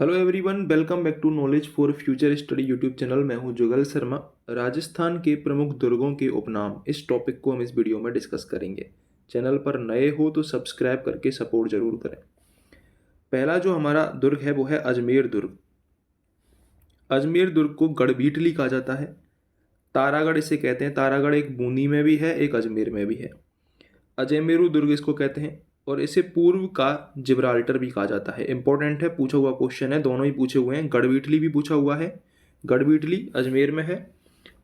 Hello everyone, welcome back to knowledge for future study YouTube channel. मैं हूं जुगल शर्मा। राजस्थान के प्रमुख दुर्गों के उपनाम, इस टॉपिक को हम इस वीडियो में डिस्कस करेंगे। चैनल पर नए हो तो सब्सक्राइब करके सपोर्ट जरूर करें। पहला जो हमारा दुर्ग है वो है अजमेर दुर्ग। अजमेर दुर्ग को गढ़भीटली कहा जाता है। तारागढ़ इसे कहते हैं। तारागढ़ एक बूंदी में भी है, एक अजमेर में भी है। अजयमेरू दुर्ग इसको कहते हैं और इसे पूर्व का जिब्राल्टर भी कहा जाता है। इंपॉर्टेंट है, पूछा हुआ क्वेश्चन है, दोनों ही पूछे हुए हैं। गढ़वीटली भी पूछा हुआ है, गढ़वीटली अजमेर में है,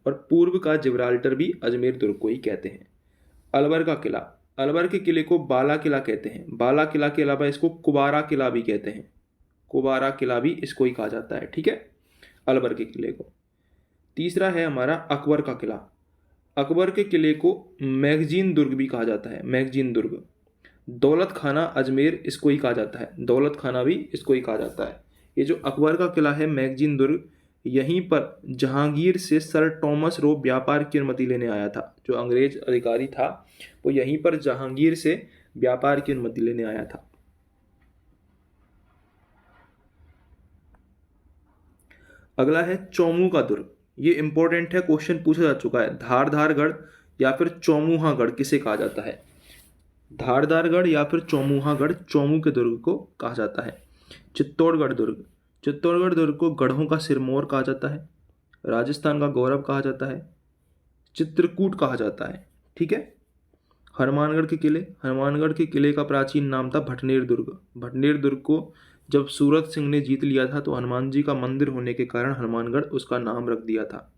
और पूर्व का जिब्राल्टर भी अजमेर दुर्ग को ही कहते हैं। अलवर का किला, अलवर के किले को बाला किला कहते हैं। बाला किला के अलावा इसको कुबारा किला भी कहते हैं। कुबारा किला भी इसको ही कहा जाता है, ठीक है, अलवर के किले को। तीसरा है हमारा अकबर का किला। अकबर के किले को मैगजीन दुर्ग भी कहा जाता है, मैगजीन दुर्ग। दौलत खाना अजमेर इसको ही कहा जाता है, दौलत खाना भी इसको ही कहा जाता है। ये जो अकबर का किला है मैगजीन दुर्ग, यहीं पर जहांगीर से सर टॉमस रो व्यापार की अनुमति लेने आया था। जो अंग्रेज अधिकारी था वो यहीं पर जहांगीर से व्यापार की अनुमति लेने आया था। अगला है चौमू का दुर्ग। ये इंपॉर्टेंट है, क्वेश्चन पूछा जा चुका है। धारधारगढ़ या फिर चौमुहागढ़ किसे कहा जाता है? धारदारगढ़ या फिर चौमुहागढ़, चौमू के दुर्ग को कहा जाता है। चित्तौड़गढ़ दुर्ग, चित्तौड़गढ़ दुर्ग को गढ़ों का सिरमौर कहा जाता है। राजस्थान का गौरव कहा जाता है। चित्रकूट कहा जाता है, ठीक है। हनुमानगढ़ के किले, हनुमानगढ़ के किले का प्राचीन नाम था भटनेर दुर्ग। भटनेर दुर्ग को जब सूरत सिंह ने जीत लिया था तो हनुमान जी का मंदिर होने के कारण हनुमानगढ़ उसका नाम रख दिया था।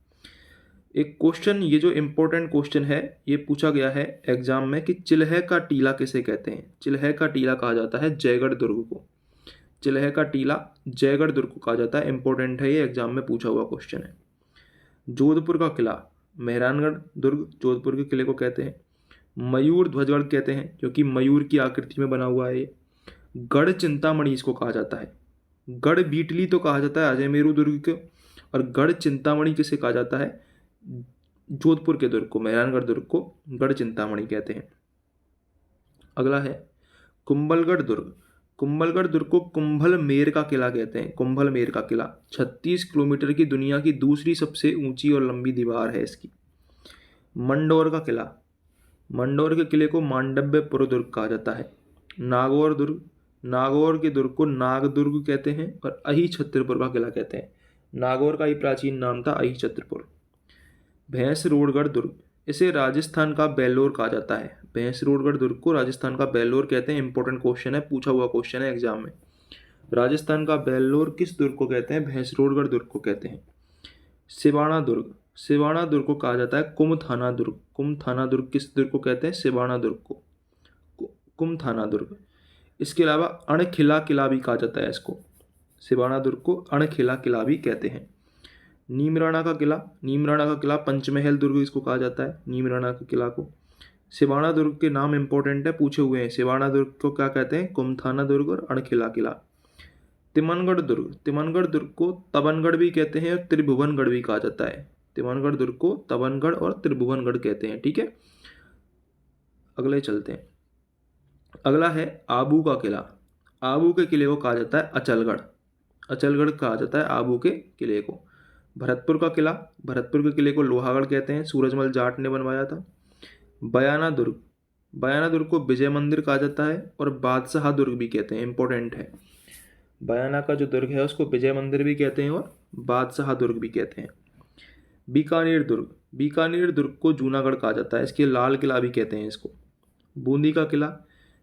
एक क्वेश्चन, ये जो इम्पोर्टेंट क्वेश्चन है, ये पूछा गया है एग्जाम में कि चिल्हे का टीला किसे कहते हैं? चिल्हे का टीला कहा जाता है जयगढ़ दुर्ग को। चिल्हे का टीला जयगढ़ दुर्ग को कहा जाता है। इंपॉर्टेंट है, ये एग्जाम में पूछा हुआ क्वेश्चन है। जोधपुर का किला, मेहरानगढ़ दुर्ग जोधपुर के किले को कहते हैं। मयूर ध्वजगढ़ कहते हैं क्योंकि मयूर की आकृति में बना हुआ है ये। गढ़ चिंतामणि इसको कहा जाता है। गढ़ बीटली तो कहा जाता है अजयमेरू दुर्ग को, और गढ़ चिंतामणि किसे कहा जाता है? जोधपुर के दुर्ग को, मेहरानगढ़ दुर्ग को गढ़ चिंतामणि कहते हैं। अगला है कुंभलगढ़ दुर्ग। कुंभलगढ़ दुर्ग को कुंभल मेर का किला कहते हैं। कुंभल मेर का किला 36 किलोमीटर की दुनिया की दूसरी सबसे ऊंची और लंबी दीवार है इसकी। मंडौर का किला, मंडौर के किले को मांडव्यपुर दुर्ग कहा जाता है। नागौर दुर्ग, नागौर के दुर्ग को नाग दुर्ग कहते हैं और अही छत्रपुर का किला कहते हैं। नागौर का ही प्राचीन नाम था अही छत्रपुर। भैंसरोडगढ़ दुर्ग, इसे राजस्थान का बेल्लोर कहा जाता है। भैंसरोडगढ़ दुर्ग को राजस्थान का बेल्लोर कहते हैं। इंपॉर्टेंट क्वेश्चन है, पूछा हुआ क्वेश्चन है एग्जाम में। राजस्थान का बेल्लोर किस दुर्ग को कहते हैं? भैंसरोडगढ़ दुर्ग को कहते हैं। सिवाना दुर्ग, सिवाना दुर्ग को कहा जाता है कुमथाना दुर्ग। कुमथाना दुर्ग किस दुर्ग को कहते हैं? सिवाना दुर्ग को, कुमथाना दुर्ग। इसके अलावा अणखिला किला भी कहा जाता है इसको। सिवाना दुर्ग को अणखिला किला भी कहते हैं। नीमराणा का किला, नीमराणा का किला पंचमहल दुर्ग इसको कहा जाता है, नीमराणा के किला को। सिवाना दुर्ग के नाम इंपॉर्टेंट है, पूछे हुए हैं। सिवाना दुर्ग को क्या कहते हैं? कुमथाना दुर्ग और अणखिला किला। तिमनगढ़ दुर्ग, तिमनगढ़ दुर्ग को तबनगढ़ भी कहते हैं और त्रिभुवनगढ़ भी कहा जाता है। तिमनगढ़ दुर्ग को तबनगढ़ और त्रिभुवनगढ़ कहते हैं, ठीक है। अगले चलते हैं। अगला है आबू का किला। आबू के किले को कहा जाता है अचलगढ़। अचलगढ़ कहा जाता है आबू के किले को। भरतपुर का किला, भरतपुर के किले को लोहागढ़ कहते हैं, सूरजमल जाट ने बनवाया था। बयाना दुर्ग, बयाना दुर्ग को विजय मंदिर कहा जाता है और बादशाह दुर्ग भी कहते हैं। इंपॉर्टेंट है, बयाना का जो दुर्ग है उसको विजय मंदिर भी कहते हैं और बादशाह दुर्ग भी कहते हैं। बीकानेर दुर्ग, बीकानेर दुर्ग को जूनागढ़ कहा जाता है, इसके लाल किला भी कहते हैं इसको। बूंदी का किला,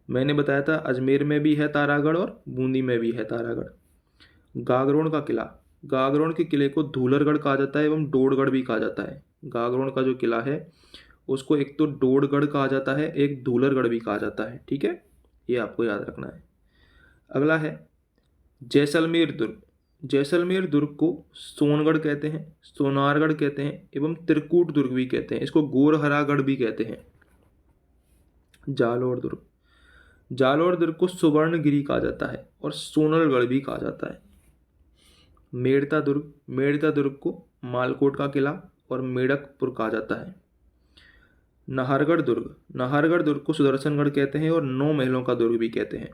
मैंने बताया था अजमेर में भी है तारागढ़ और बूंदी में भी है तारागढ़। गागरोन का किला, गागरोन के किले को धूलरगढ़ कहा जाता है एवं डोडगढ़ भी कहा जाता है। गागरोन का जो किला है उसको एक तो डोडगढ़ कहा जाता है, एक धूलरगढ़ भी कहा जाता है, ठीक है, ये आपको याद रखना है। अगला है जैसलमेर दुर्ग। जैसलमेर दुर्ग को सोनगढ़ कहते हैं, सोनारगढ़ कहते हैं एवं त्रिकूट दुर्ग भी कहते हैं, इसको गोरहरागढ़ भी कहते हैं। जालोर दुर्ग, जालोर दुर्ग को सुवर्णगिरी कहा जाता है और सोनलगढ़ भी कहा जाता है। मेड़ता दुर्ग, मेड़ता दुर्ग को मालकोट का किला और मेड़कपुर कहा जाता है। नाहरगढ़ दुर्ग, नाहरगढ़ दुर्ग को सुदर्शनगढ़ कहते हैं और 9 महलों का दुर्ग भी कहते हैं।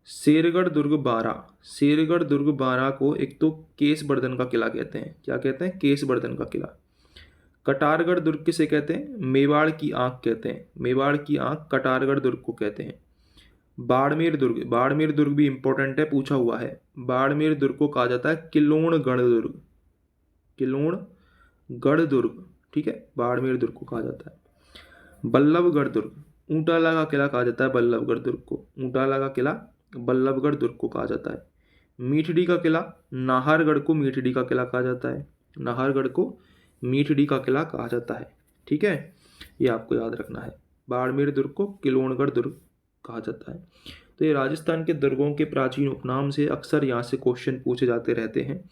शेरगढ़ दुर्ग बारा, शेरगढ़ दुर्ग बारा को एक तो केसवर्धन का किला कहते हैं। क्या कहते हैं? केसवर्धन का किला। कटारगढ़ दुर्ग किसे कहते हैं? मेवाड़ की आंख कहते हैं। मेवाड़ की आंख कटारगढ़ दुर्ग को कहते हैं। बाड़मेर दुर्ग, बाड़मेर दुर्ग भी इंपॉर्टेंट है, पूछा हुआ है। बाड़मेर दुर्ग को कहा जाता है किलोणगढ़ दुर्ग, किलोणगढ़ दुर्ग, ठीक है, बाड़मेर दुर्ग को कहा जाता है। बल्लभगढ़ दुर्ग, ऊंटाला का किला कहा जाता है बल्लभगढ़ दुर्ग को, ऊंटाला का किला बल्लभगढ़ दुर्ग को कहा जाता है। मीठड़ी का किला, नाहरगढ़ को मीठड़ी का किला कहा जाता है, नाहरगढ़ को मीठड़ी का किला कहा जाता है, ठीक है, ये आपको याद रखना है। बाड़मेर दुर्ग को किलोणगढ़ दुर्ग कहा जाता है। तो ये राजस्थान के दुर्गों के प्राचीन उपनाम से अक्सर यहाँ से क्वेश्चन पूछे जाते रहते हैं।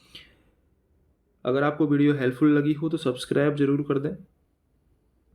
अगर आपको वीडियो हेल्पफुल लगी हो तो सब्सक्राइब जरूर कर दें।